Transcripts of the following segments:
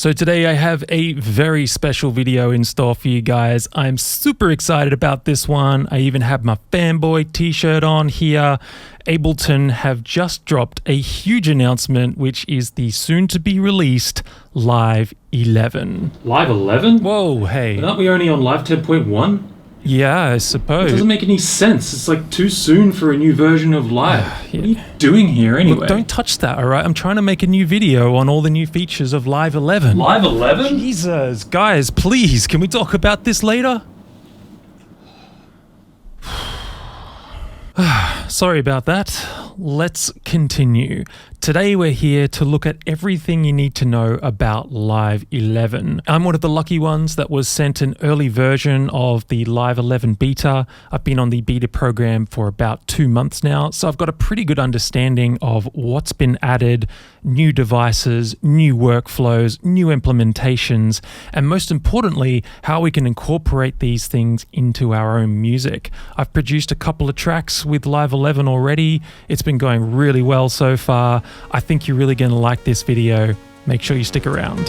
So today I have a very special video in store for you guys. I'm super excited about this one. I even have my fanboy t-shirt on here. Ableton have just dropped a huge announcement, which is the soon to be released Live 11. Live 11? Whoa, hey. But aren't we only on Live 10.1? Yeah, I suppose. It doesn't make any sense. It's like too soon for a new version of Live. Yeah. What are you doing here anyway? Look, don't touch that, all right? I'm trying to make a new video on all the new features of Live 11. Live 11? Jesus, guys, please, can we talk about this later? Sorry about that. Let's continue. Today we're here to look at everything you need to know about Live 11. I'm one of the lucky ones that was sent an early version of the Live 11 beta. I've been on the beta program for about 2 months now, so I've got a pretty good understanding of what's been added, new devices, new workflows, new implementations, and most importantly, how we can incorporate these things into our own music. I've produced a couple of tracks with Live 11 already. It's been going really well so far. I think you're really going to like this video. Make sure you stick around.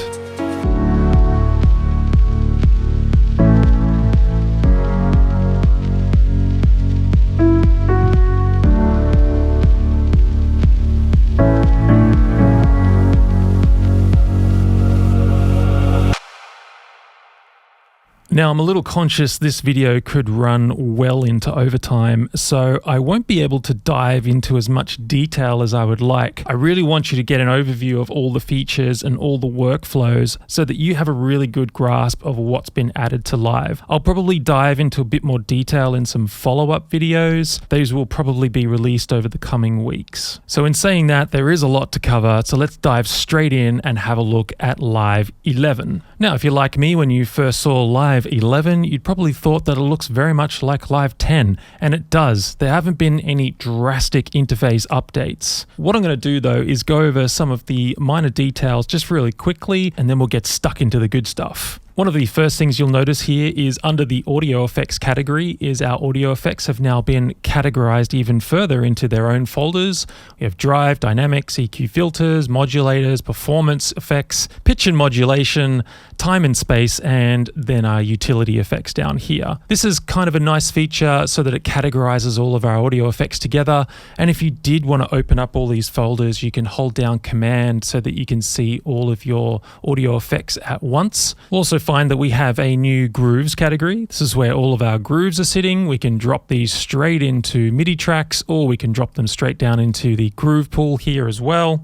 Now, I'm a little conscious this video could run well into overtime, so I won't be able to dive into as much detail as I would like. I really want you to get an overview of all the features and all the workflows so that you have a really good grasp of what's been added to Live. I'll probably dive into a bit more detail in some follow-up videos. Those will probably be released over the coming weeks. So in saying that, there is a lot to cover, so let's dive straight in and have a look at Live 11. Now, if you're like me, when you first saw Live 11, you'd probably thought that it looks very much like Live 10, and it does. There haven't been any drastic interface updates. What I'm going to do though is go over some of the minor details just really quickly, and then we'll get stuck into the good stuff. One of the first things you'll notice here is under the audio effects category is our audio effects have now been categorized even further into their own folders. We have drive, dynamics, EQ filters, modulators, performance effects, pitch and modulation, time and space, and then our utility effects down here. This is kind of a nice feature so that it categorizes all of our audio effects together. And if you did want to open up all these folders, you can hold down Command so that you can see all of your audio effects at once. We'll also find that we have a new grooves category. This is where all of our grooves are sitting. We can drop these straight into MIDI tracks, or we can drop them straight down into the groove pool here as well.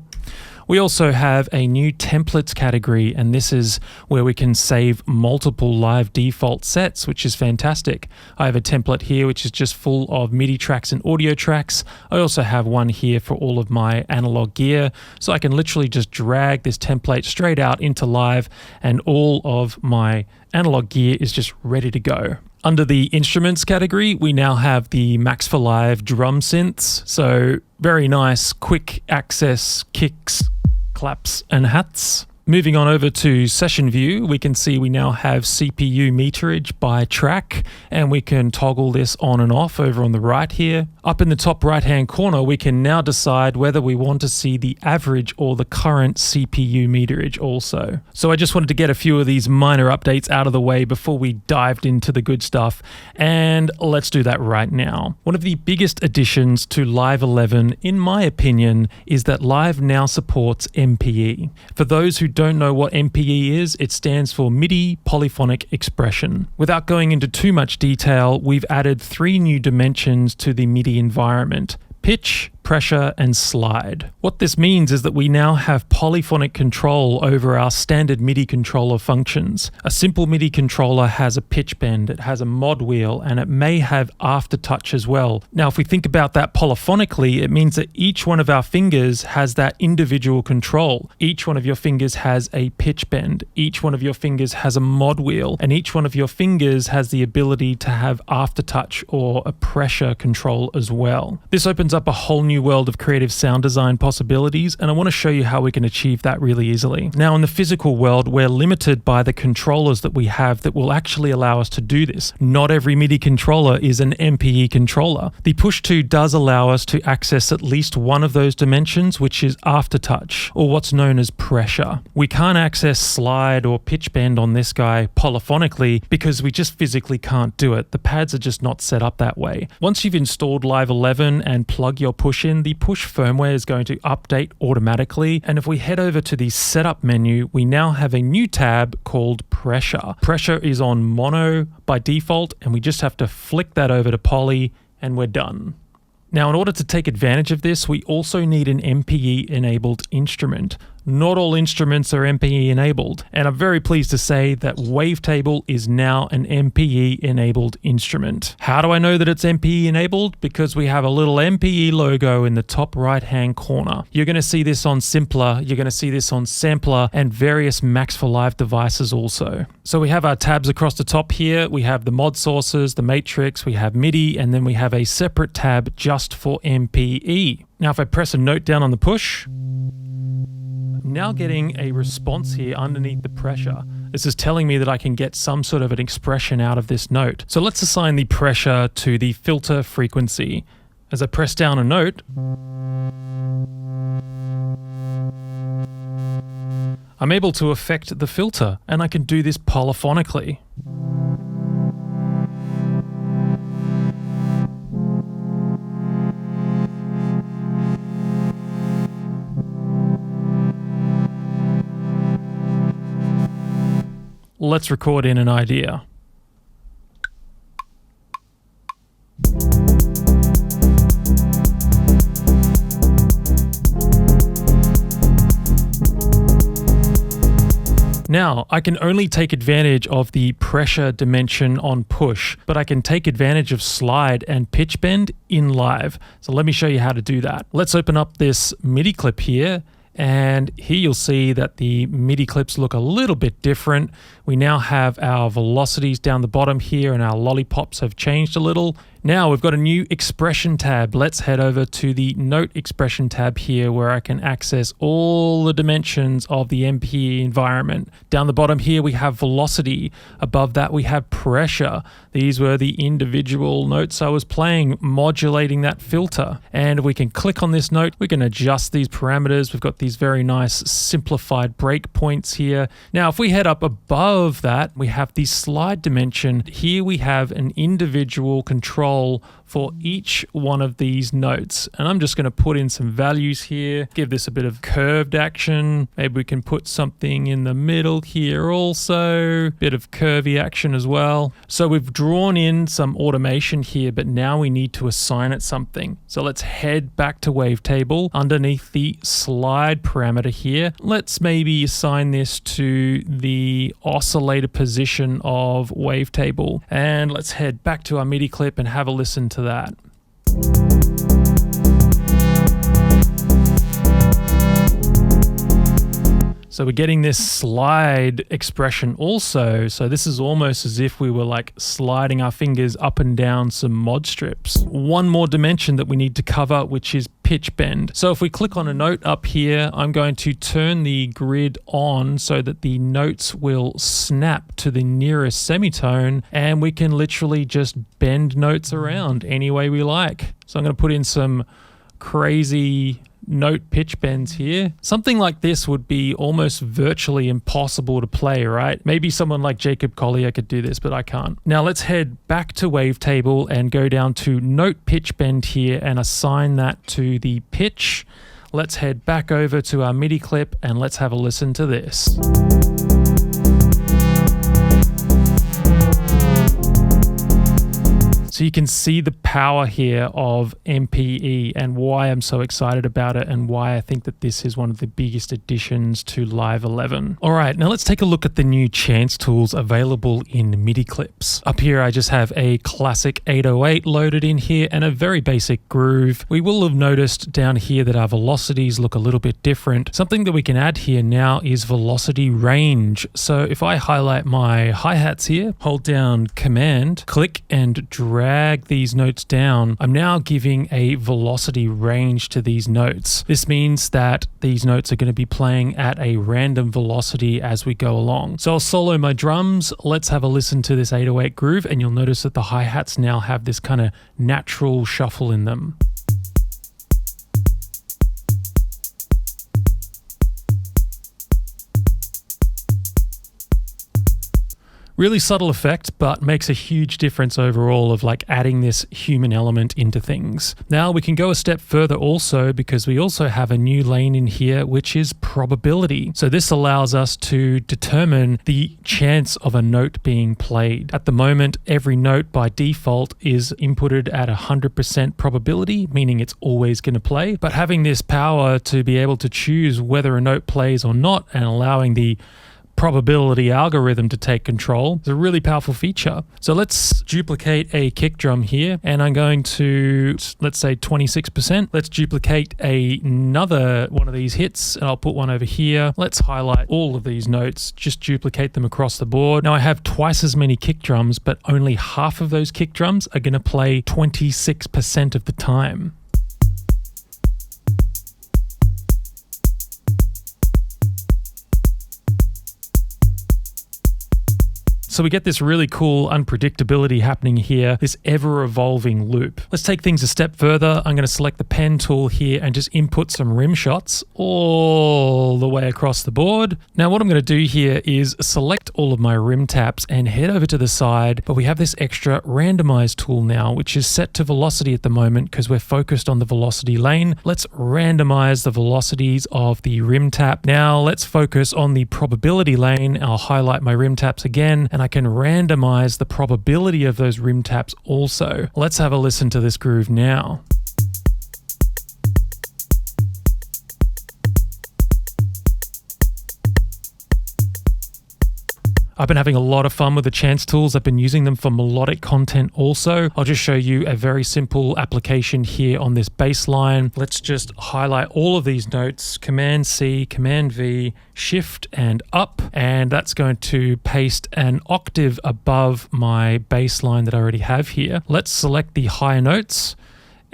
We also have a new templates category, and this is where we can save multiple live default sets, which is fantastic. I have a template here which is just full of MIDI tracks and audio tracks. I also have one here for all of my analog gear, so I can literally just drag this template straight out into Live, and all of my analog gear is just ready to go. Under the instruments category, we now have the Max for Live drum synths. So very nice, quick access kicks, claps, and hats. Moving on over to session view, we can see we now have CPU meterage by track, and we can toggle this on and off over on the right here. Up in the top right hand corner, we can now decide whether we want to see the average or the current CPU meterage also. So I just wanted to get a few of these minor updates out of the way before we dived into the good stuff, and let's do that right now. One of the biggest additions to Live 11, in my opinion, is that Live now supports MPE. For those who don't know what MPE is, it stands for MIDI Polyphonic Expression. Without going into too much detail, we've added 3 new dimensions to the MIDI environment: pitch, pressure, and slide. What this means is that we now have polyphonic control over our standard MIDI controller functions. A simple MIDI controller has a pitch bend, it has a mod wheel, and it may have aftertouch as well. Now, if we think about that polyphonically, it means that each one of our fingers has that individual control. Each one of your fingers has a pitch bend, each one of your fingers has a mod wheel, and each one of your fingers has the ability to have aftertouch or a pressure control as well. This opens up a whole new new world of creative sound design possibilities, and I want to show you how we can achieve that really easily. Now, in the physical world, we're limited by the controllers that we have that will actually allow us to do this. Not every MIDI controller is an MPE controller. The Push 2 does allow us to access at least one of those dimensions, which is aftertouch, or what's known as pressure. We can't access slide or pitch bend on this guy polyphonically because we just physically can't do it. The pads are just not set up that way. Once you've installed Live 11 and plug your Push in, the Push firmware is going to update automatically. And if we head over to the setup menu, we now have a new tab called pressure. Pressure is on mono by default, and we just have to flick that over to poly and we're done. Now, in order to take advantage of this, we also need an MPE enabled instrument. Not all instruments are MPE enabled, and I'm very pleased to say that Wavetable is now an MPE enabled instrument. How do I know that it's MPE enabled? Because we have a little MPE logo in the top right hand corner. You're going to see this on Simpler, you're going to see this on Sampler, and various Max for Live devices also. So we have our tabs across the top here. We have the mod sources, the matrix, we have MIDI, and then we have a separate tab just for MPE. Now if I press a note down on the Push, now getting a response here underneath the pressure. This is telling me that I can get some sort of an expression out of this note. So let's assign the pressure to the filter frequency. As I press down a note, I'm able to affect the filter, and I can do this polyphonically. Let's record in an idea. Now, I can only take advantage of the pressure dimension on Push, but I can take advantage of slide and pitch bend in Live. So let me show you how to do that. Let's open up this MIDI clip here. And here you'll see that the MIDI clips look a little bit different. We now have our velocities down the bottom here, and our lollipops have changed a little. Now we've got a new expression tab. Let's head over to the note expression tab here, where I can access all the dimensions of the MPE environment. Down the bottom here we have velocity. Above that we have pressure. These were the individual notes I was playing, modulating that filter. And we can click on this note. We can adjust these parameters. We've got these very nice simplified breakpoints here. Now if we head up above that, we have the slide dimension. Here we have an individual control for each one of these notes, and I'm just going to put in some values here, give this a bit of curved action. Maybe we can put something in the middle here also, bit of curvy action as well. So we've drawn in some automation here, but now we need to assign it something. So let's head back to Wavetable. Underneath the slide parameter here, let's maybe assign this to the oscillator position of Wavetable, and let's head back to our MIDI clip and have a listen to that. So we're getting this slide expression also. So this is almost as if we were like sliding our fingers up and down some mod strips. One more dimension that we need to cover, which is pitch bend. So if we click on a note up here, I'm going to turn the grid on so that the notes will snap to the nearest semitone, and we can literally just bend notes around any way we like. So I'm going to put in some crazy note pitch bends here. Something like this would be almost virtually impossible to play, right? Maybe someone like Jacob Collier could do this, but I can't. Now let's head back to Wavetable and go down to note pitch bend here and assign that to the pitch. Let's head back over to our MIDI clip and let's have a listen to this. So you can see the power here of MPE and why I'm so excited about it and why I think that this is one of the biggest additions to Live 11. All right, now let's take a look at the new chance tools available in MIDI clips. Up here, I just have a classic 808 loaded in here and a very basic groove. We will have noticed down here that our velocities look a little bit different. Something that we can add here now is velocity range. So if I highlight my hi-hats here, hold down Command, click and drag drag these notes down, I'm now giving a velocity range to these notes. This means that these notes are going to be playing at a random velocity as we go along. So I'll solo my drums. Let's have a listen to this 808 groove, and you'll notice that the hi-hats now have this kind of natural shuffle in them. Really subtle effect, but makes a huge difference overall of like adding this human element into things. Now we can go a step further also, because we also have a new lane in here, which is probability. So this allows us to determine the chance of a note being played. At the moment, every note by default is inputted at 100% probability, meaning it's always going to play. But having this power to be able to choose whether a note plays or not, and allowing the probability algorithm to take control is a really powerful feature. So let's duplicate a kick drum here, and I'm going to, let's say 26%. Let's duplicate another one of these hits, and I'll put one over here. Let's highlight all of these notes, just duplicate them across the board. Now I have twice as many kick drums, but only half of those kick drums are going to play 26% of the time. So we get this really cool unpredictability happening here, this ever-evolving loop. Let's take things a step further. I'm going to select the pen tool here and just input some rim shots all the way across the board. Now what I'm going to do here is select all of my rim taps and head over to the side, but we have this extra randomize tool now, which is set to velocity at the moment because we're focused on the velocity lane. Let's randomize the velocities of the rim tap. Now let's focus on the probability lane. I'll highlight my rim taps again, and I can randomize the probability of those rim taps also. Let's have a listen to this groove now. I've been having a lot of fun with the chance tools. I've been using them for melodic content also. I'll just show you a very simple application here on this bass line. Let's just highlight all of these notes, Command C, Command V, Shift and up, and that's going to paste an octave above my bass line that I already have here. Let's select the higher notes,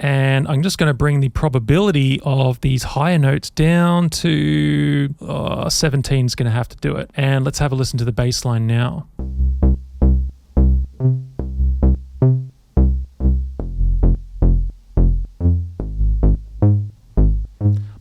and I'm just going to bring the probability of these higher notes down to 17 is going to have to do it. And let's have a listen to the bass line now.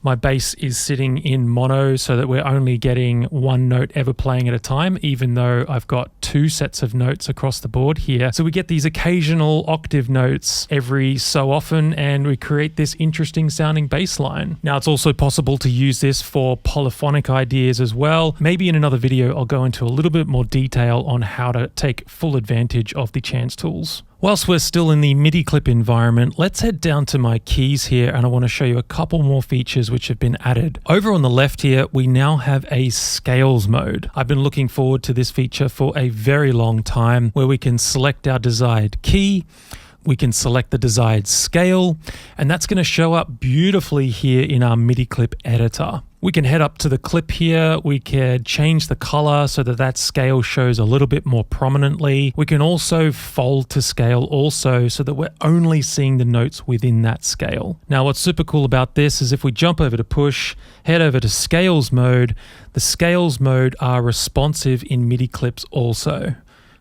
My bass is sitting in mono so that we're only getting one note ever playing at a time, even though I've got two sets of notes across the board here. So we get these occasional octave notes every so often, and we create this interesting sounding bass line. Now it's also possible to use this for polyphonic ideas as well. Maybe in another video I'll go into a little bit more detail on how to take full advantage of the chance tools. Whilst we're still in the MIDI clip environment, let's head down to my keys here, and I want to show you a couple more features which have been added. Over on the left here, we now have a scales mode. I've been looking forward to this feature for a very long time, where we can select our desired key, we can select the desired scale, and that's going to show up beautifully here in our MIDI clip editor. We can head up to the clip here. We can change the color so that that scale shows a little bit more prominently. We can also fold to scale also so that we're only seeing the notes within that scale. Now, what's super cool about this is if we jump over to push, head over to scales mode, the scales mode are responsive in MIDI clips also.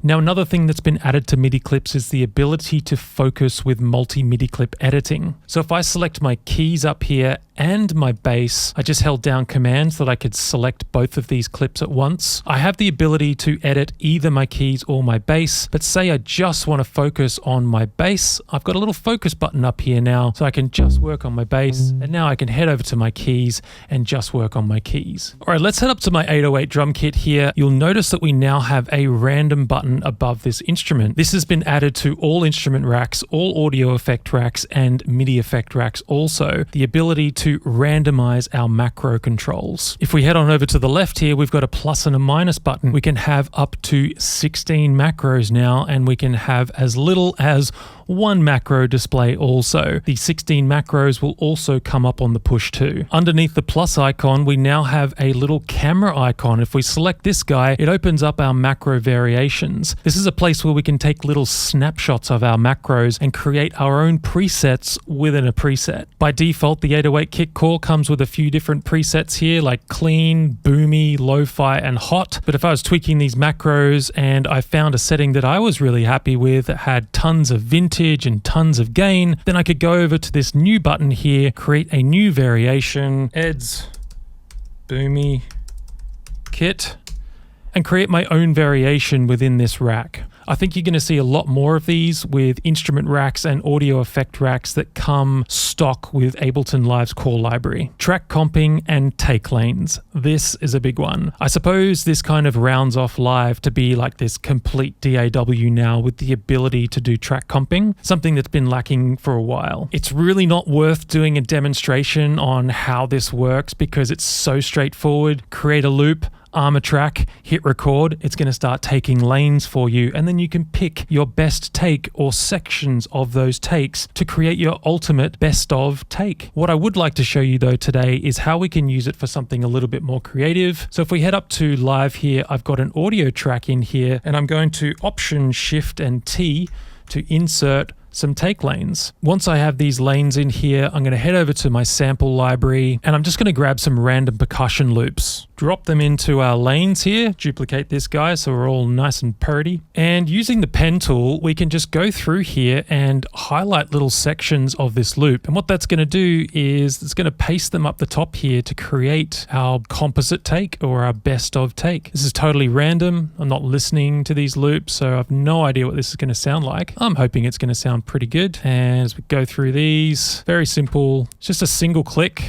Now, another thing that's been added to MIDI clips is the ability to focus with multi-MIDI clip editing. So if I select my keys up here and my bass, I just held down Command so that I could select both of these clips at once. I have the ability to edit either my keys or my bass, but say I just want to focus on my bass, I've got a little focus button up here now, so I can just work on my bass, and now I can head over to my keys and just work on my keys. All right, let's head up to my 808 drum kit here. You'll notice that we now have a random button above this instrument. This has been added to all instrument racks, all audio effect racks, and MIDI effect racks also. The ability to randomize our macro controls. If we head on over to the left here, we've got a plus and a minus button. We can have up to 16 macros now, and we can have as little as one macro display also. The 16 macros will also come up on the push too. Underneath the plus icon, we now have a little camera icon. If we select this guy, it opens up our macro variations. This is a place where we can take little snapshots of our macros and create our own presets within a preset. By default, the 808 kick core comes with a few different presets here, like clean, boomy, lo-fi, and hot. But if I was tweaking these macros and I found a setting that I was really happy with that had tons of vintage and tons of gain, then I could go over to this new button here, create a new variation, Ed's Boomy Kit, and create my own variation within this rack. I think you're going to see a lot more of these with instrument racks and audio effect racks that come stock with Ableton Live's core library. Track comping and take lanes. This is a big one. I suppose this kind of rounds off Live to be like this complete DAW now with the ability to do track comping, something that's been lacking for a while. It's really not worth doing a demonstration on how this works because it's so straightforward. Create a loop, arm a track, hit record, it's going to start taking lanes for you, and then you can pick your best take or sections of those takes to create your ultimate best of take. What I would like to show you though today is how we can use it for something a little bit more creative. So if we head up to Live here, I've got an audio track in here, and I'm going to Option Shift and T to insert some take lanes. Once I have these lanes in here, I'm going to head over to my sample library and I'm just going to grab some random percussion loops, drop them into our lanes here, duplicate this guy so we're all nice and purdy. And using the pen tool, we can just go through here and highlight little sections of this loop. And what that's going to do is it's going to paste them up the top here to create our composite take or our best of take. This is totally random. I'm not listening to these loops, so I have no idea what this is going to sound like. I'm hoping it's going to sound pretty good. And as we go through these, very simple, it's just a single click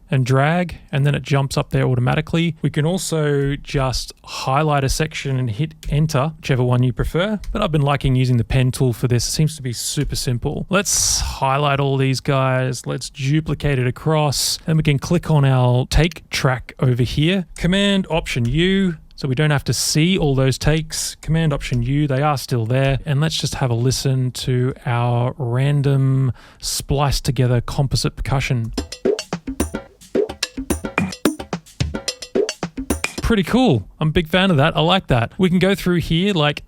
and drag, and then it jumps up there automatically. We can also just highlight a section and hit enter, whichever one you prefer. But I've been liking using the pen tool for this. It seems to be super simple. Let's highlight all these guys. Let's duplicate it across, and we can click on our take track over here. Command Option U. So we don't have to see all those takes. Command Option U, they are still there. And let's just have a listen to our random spliced together composite percussion. Pretty cool. I'm a big fan of that. I like that. We can go through here like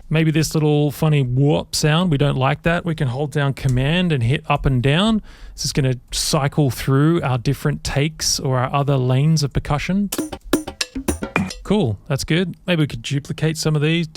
maybe this little funny warp sound. We don't like that. We can hold down Command and hit up and down. This is going to cycle through our different takes or our other lanes of percussion. Cool, that's good. Maybe we could duplicate some of these.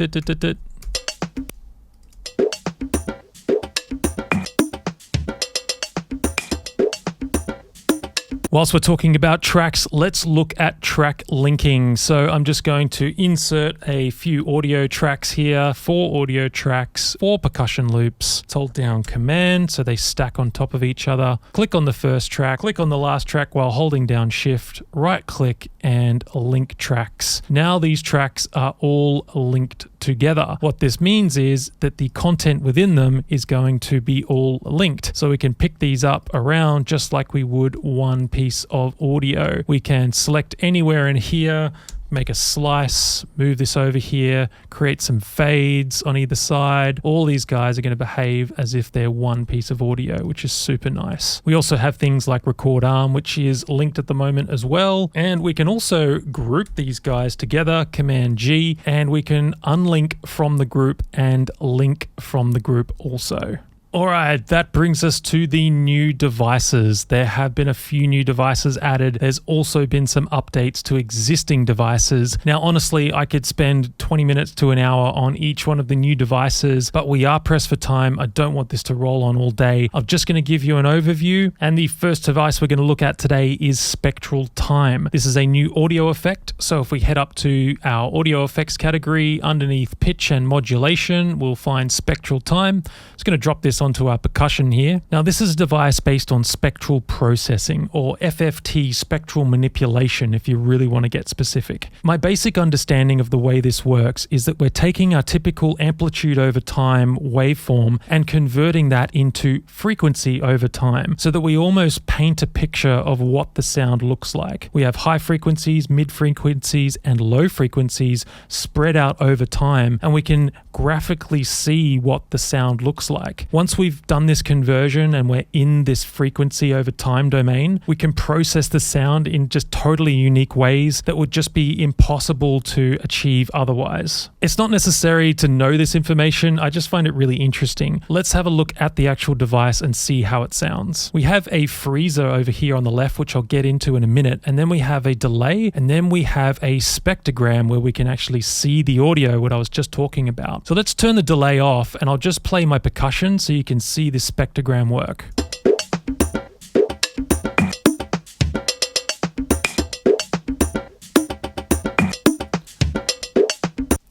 Whilst we're talking about tracks, let's look at track linking. So I'm just going to insert a few audio tracks here, 4 audio tracks, 4 percussion loops. Let's hold down Command so they stack on top of each other. Click on the first track, click on the last track while holding down Shift, right click and link tracks. Now these tracks are all linked together. What this means is that the content within them is going to be all linked. So we can pick these up around just like we would one piece of audio. We can select anywhere in here, make a slice, move this over here, create some fades on either side. All these guys are going to behave as if they're one piece of audio, which is super nice. We also have things like record arm, which is linked at the moment as well. And we can also group these guys together, Command G, and we can unlink from the group and link from the group also. All right, that brings us to the new devices. There have been a few new devices added. There's also been some updates to existing devices. Now, honestly, I could spend 20 minutes to an hour on each one of the new devices, but we are pressed for time. I don't want this to roll on all day. I'm just going to give you an overview. And the first device we're going to look at today is Spectral Time. This is a new audio effect. So if we head up to our audio effects category, underneath pitch and modulation, we'll find Spectral Time. It's going to drop this onto our percussion here. Now this is a device based on spectral processing, or FFT, spectral manipulation if you really want to get specific. My basic understanding of the way this works is that we're taking our typical amplitude over time waveform and converting that into frequency over time so that we almost paint a picture of what the sound looks like. We have high frequencies, mid frequencies and low frequencies spread out over time, and we can graphically see what the sound looks like. Once we've done this conversion and we're in this frequency over time domain, we can process the sound in just totally unique ways that would just be impossible to achieve otherwise. It's not necessary to know this information, I just find it really interesting. Let's have a look at the actual device and see how it sounds. We have a freezer over here on the left, which I'll get into in a minute, and then we have a delay, and then we have a spectrogram where we can actually see the audio, what I was just talking about. So let's turn the delay off, and I'll just play my percussion so you can see the spectrogram work.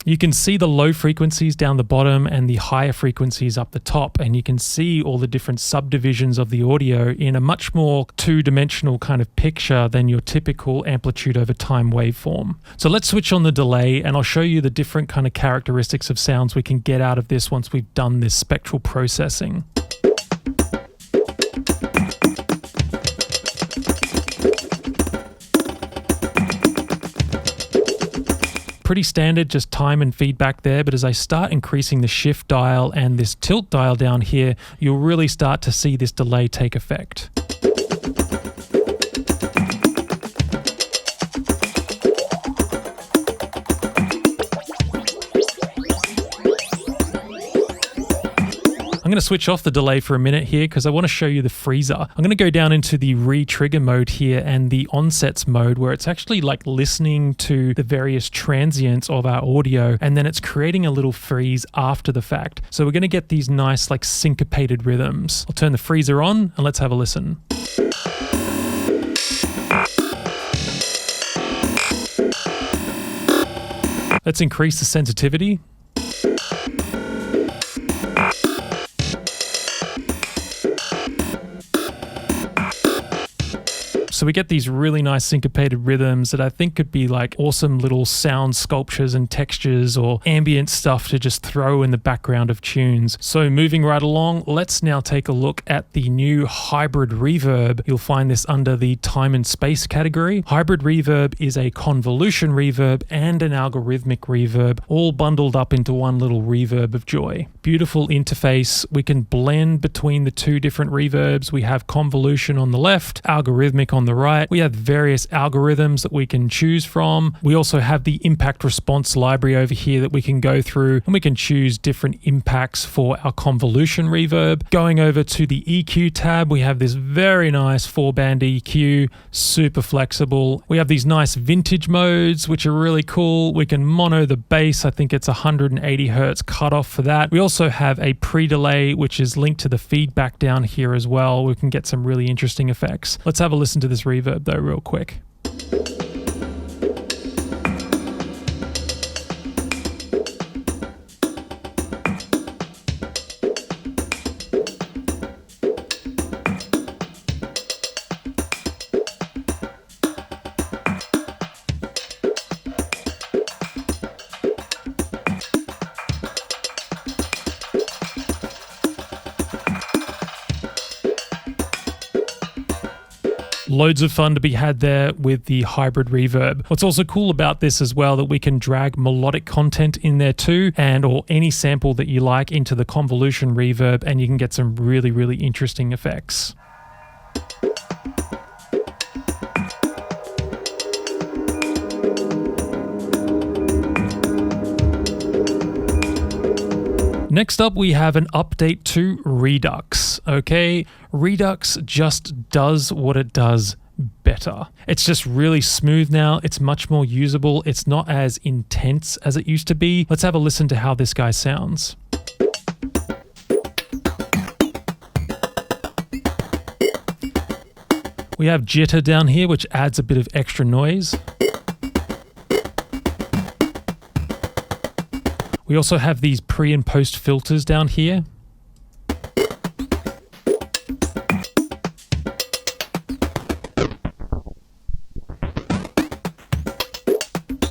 You can see the low frequencies down the bottom and the higher frequencies up the top, and you can see all the different subdivisions of the audio in a much more two-dimensional kind of picture than your typical amplitude over time waveform. So let's switch on the delay and I'll show you the different kind of characteristics of sounds we can get out of this once we've done this spectral processing. Pretty standard, just time and feedback there, but as I start increasing the shift dial and this tilt dial down here, you'll really start to see this delay take effect. I'm going to switch off the delay for a minute here because I want to show you the freezer. I'm going to go down into the re-trigger mode here and the onsets mode where it's actually like listening to the various transients of our audio and then it's creating a little freeze after the fact. So we're going to get these nice like syncopated rhythms. I'll turn the freezer on and let's have a listen. Let's increase the sensitivity. So we get these really nice syncopated rhythms that I think could be like awesome little sound sculptures and textures or ambient stuff to just throw in the background of tunes. So moving right along, let's now take a look at the new hybrid reverb. You'll find this under the time and space category. Hybrid reverb is a convolution reverb and an algorithmic reverb, all bundled up into one little reverb of joy. Beautiful interface. We can blend between the two different reverbs. We have convolution on the left, algorithmic on the right. We have various algorithms that we can choose from. We also have the impact response library over here that we can go through and we can choose different impacts for our convolution reverb. Going over to the EQ tab, we have this very nice 4-band EQ, super flexible. We have these nice vintage modes, which are really cool. We can mono the bass. I think it's 180 Hertz cutoff for that. We also have a pre-delay, which is linked to the feedback down here as well. We can get some really interesting effects. Let's have a listen to this reverb though real quick. Loads of fun to be had there with the hybrid reverb. What's also cool about this as well, that we can drag melodic content in there too, and or any sample that you like into the convolution reverb, and you can get some really, really interesting effects. Next up, we have an update to Redux, okay? Redux just does what it does better. It's just really smooth now. It's much more usable. It's not as intense as it used to be. Let's have a listen to how this guy sounds. We have jitter down here, which adds a bit of extra noise. We also have these pre and post filters down here.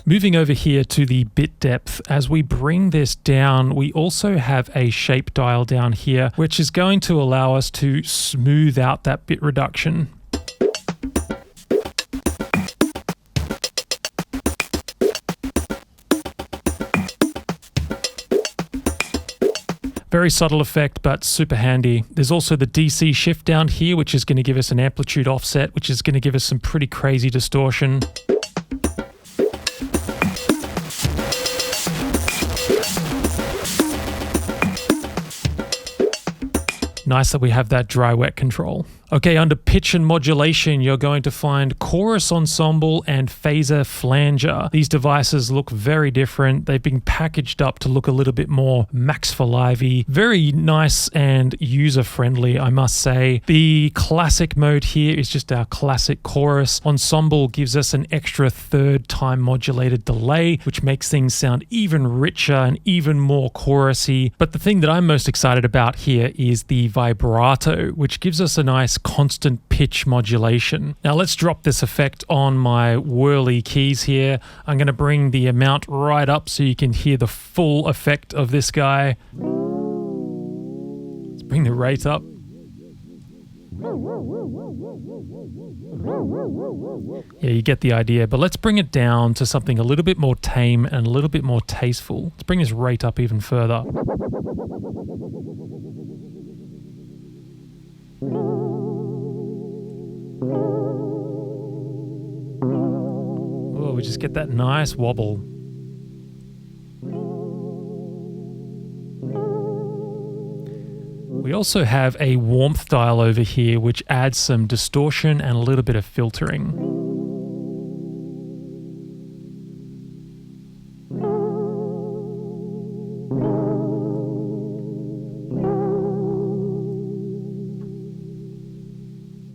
Moving over here to the bit depth, as we bring this down, we also have a shape dial down here, which is going to allow us to smooth out that bit reduction. Very subtle effect, but super handy. There's also the DC shift down here, which is going to give us an amplitude offset, which is going to give us some pretty crazy distortion. Nice that we have that dry-wet control. Okay, under pitch and modulation, you're going to find Chorus-Ensemble and Phaser-Flanger. These devices look very different. They've been packaged up to look a little bit more Max for Livey. Very nice and user-friendly, I must say. The classic mode here is just our classic chorus. Ensemble gives us an extra third time modulated delay, which makes things sound even richer and even more chorusy. But the thing that I'm most excited about here is the vibrato, which gives us a nice constant pitch modulation. Now let's drop this effect on my whirly keys here. I'm going to bring the amount right up so you can hear the full effect of this guy. Let's bring the rate up. Yeah, you get the idea, but let's bring it down to something a little bit more tame and a little bit more tasteful. Let's bring this rate up even further. Oh, we just get that nice wobble. We also have a warmth dial over here, which adds some distortion and a little bit of filtering.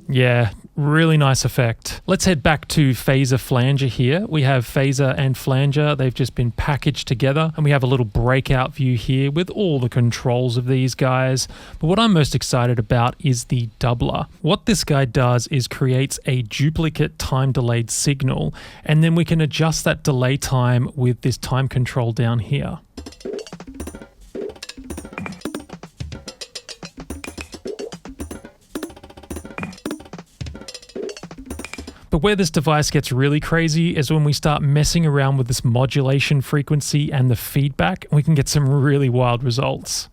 Yeah, really nice effect. Let's head back to Phaser-Flanger here. We have Phaser and Flanger. They've just been packaged together, and we have a little breakout view here with all the controls of these guys. But what I'm most excited about is the doubler. What this guy does is creates a duplicate time-delayed signal, and then we can adjust that delay time with this time control down here. But where this device gets really crazy is when we start messing around with this modulation frequency and the feedback, and we can get some really wild results.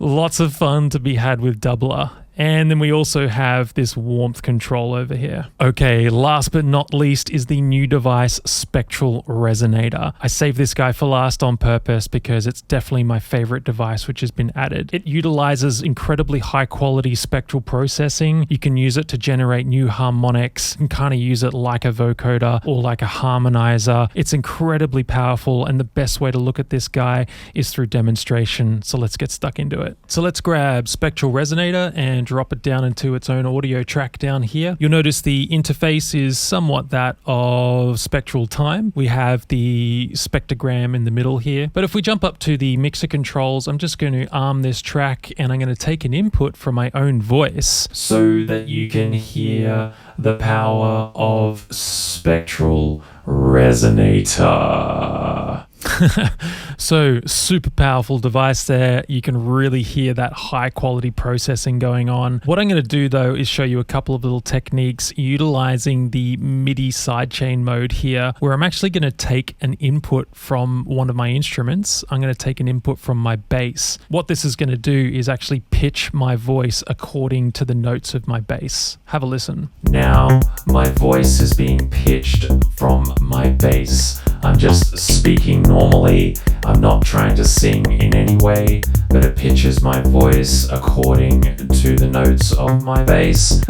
Lots of fun to be had with doubler. And then we also have this warmth control over here. Okay, last but not least is the new device, Spectral Resonator. I saved this guy for last on purpose because it's definitely my favorite device which has been added. It utilizes incredibly high quality spectral processing. You can use it to generate new harmonics. You can kind of use it like a vocoder or like a harmonizer. It's incredibly powerful, and the best way to look at this guy is through demonstration. So let's get stuck into it. So let's grab Spectral Resonator and drop it down into its own audio track down here. You'll notice the interface is somewhat that of Spectral Time. We have the spectrogram in the middle here. But if we jump up to the mixer controls, I'm just going to arm this track, and I'm going to take an input from my own voice so that you can hear the power of Spectral Resonator. So super powerful device there. You can really hear that high quality processing going on. What I'm going to do though is show you a couple of little techniques utilizing the MIDI sidechain mode here, where I'm actually going to take an input from one of my instruments. I'm going to take an input from my bass. What this is going to do is actually pitch my voice according to the notes of my bass. Have a listen. Now my voice is being pitched from my bass. I'm just speaking normally. I'm not trying to sing in any way, but it pitches my voice according to the notes of my bass.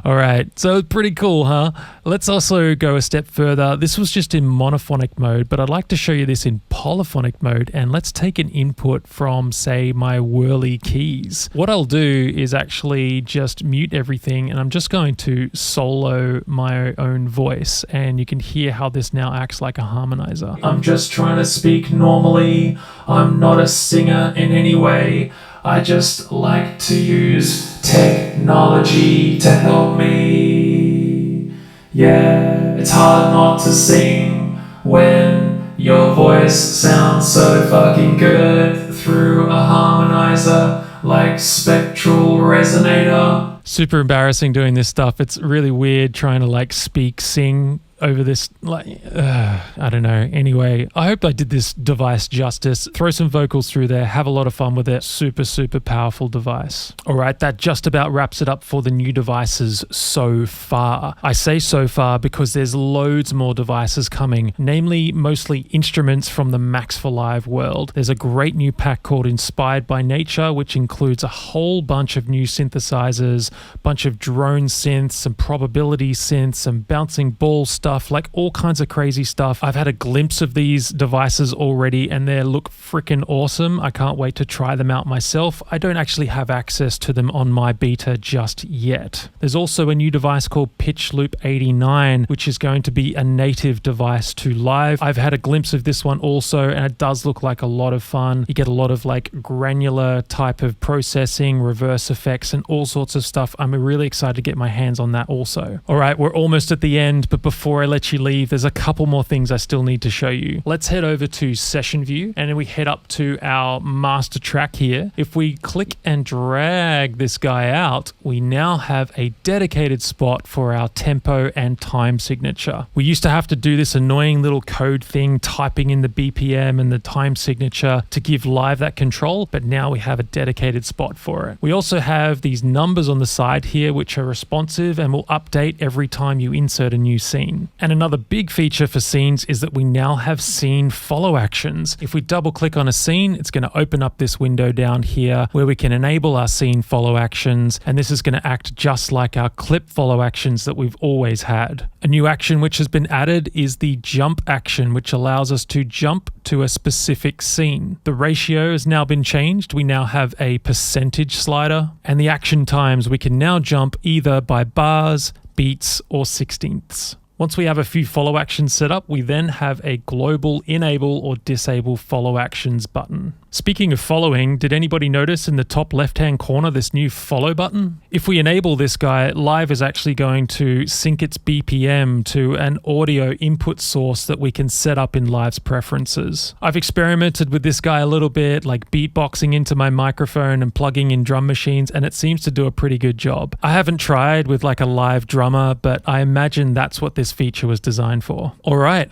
All right, so pretty cool, huh? Let's also go a step further. This was just in monophonic mode, but I'd like to show you this in polyphonic mode, and let's take an input from, say, my whirly keys. What I'll do is actually just mute everything, and I'm just going to solo my own voice, and you can hear how this now acts like a harmonizer. I'm just trying to speak normally. I'm not a singer in any way. I just like to use technology to help me. Yeah, It's hard not to sing when your voice sounds so fucking good through a harmonizer like Spectral Resonator. Super embarrassing doing this stuff. It's really weird trying to like sing over this, like, I don't know. Anyway, I hope I did this device justice. Throw some vocals through there, have a lot of fun with it. Super, super powerful device. All right, that just about wraps it up for the new devices so far. I say so far because there's loads more devices coming, namely mostly instruments from the Max for Live world. There's a great new pack called Inspired by Nature, which includes a whole bunch of new synthesizers, bunch of drone synths, some probability synths, some bouncing ball stuff, like all kinds of crazy stuff. I've had a glimpse of these devices already and they look freaking awesome. I can't wait to try them out myself. I don't actually have access to them on my beta just yet. There's also a new device called Pitch Loop 89, which is going to be a native device to Live. I've had a glimpse of this one also, and it does look like a lot of fun. You get a lot of like granular type of processing, reverse effects, and all sorts of stuff. I'm really excited to get my hands on that also. All right, we're almost at the end, but before I let you leave, there's a couple more things I still need to show you. Let's head over to Session View, and then we head up to our master track here. If we click and drag this guy out, we now have a dedicated spot for our tempo and time signature. We used to have to do this annoying little code thing, typing in the BPM and the time signature to give Live that control, but now we have a dedicated spot for it. We also have these numbers on the side here, which are responsive and will update every time you insert a new scene. And another big feature for scenes is that we now have scene follow actions. If we double click on a scene, it's going to open up this window down here where we can enable our scene follow actions, and this is going to act just like our clip follow actions that we've always had. A new action which has been added is the jump action, which allows us to jump to a specific scene. The ratio has now been changed. We now have a percentage slider, and the action times we can now jump either by bars, beats, or sixteenths. Once we have a few follow actions set up, we then have a global enable or disable follow actions button. Speaking of following, did anybody notice in the top left-hand corner this new follow button? If we enable this guy, Live is actually going to sync its BPM to an audio input source that we can set up in Live's preferences. I've experimented with this guy a little bit, like beatboxing into my microphone and plugging in drum machines, and it seems to do a pretty good job. I haven't tried with like a live drummer, but I imagine that's what this feature was designed for. All right,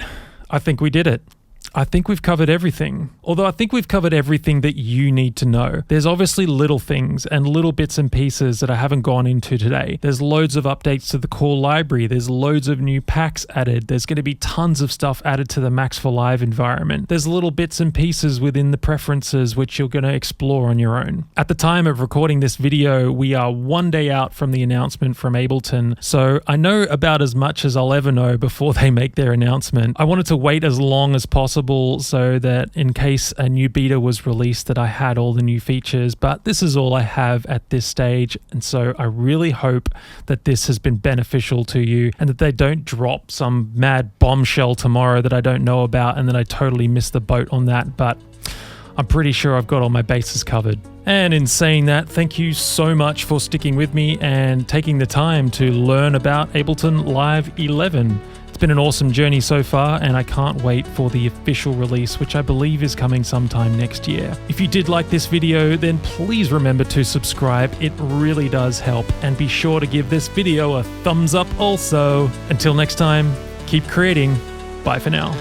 I think we did it. I think we've covered everything. Although I think we've covered everything that you need to know. There's obviously little things and little bits and pieces that I haven't gone into today. There's loads of updates to the core library. There's loads of new packs added. There's going to be tons of stuff added to the Max for Live environment. There's little bits and pieces within the preferences which you're going to explore on your own. At the time of recording this video, we are one day out from the announcement from Ableton, so I know about as much as I'll ever know before they make their announcement. I wanted to wait as long as possible so that in case a new beta was released that I had all the new features, but this is all I have at this stage, and so I really hope that this has been beneficial to you and that they don't drop some mad bombshell tomorrow that I don't know about and that I totally missed the boat on that, but I'm pretty sure I've got all my bases covered. And in saying that, thank you so much for sticking with me and taking the time to learn about Ableton Live 11. It's been an awesome journey so far, and I can't wait for the official release, which I believe is coming sometime next year. If you did like this video, then please remember to subscribe. It really does help. And be sure to give this video a thumbs up also. Until next time, keep creating. Bye for now.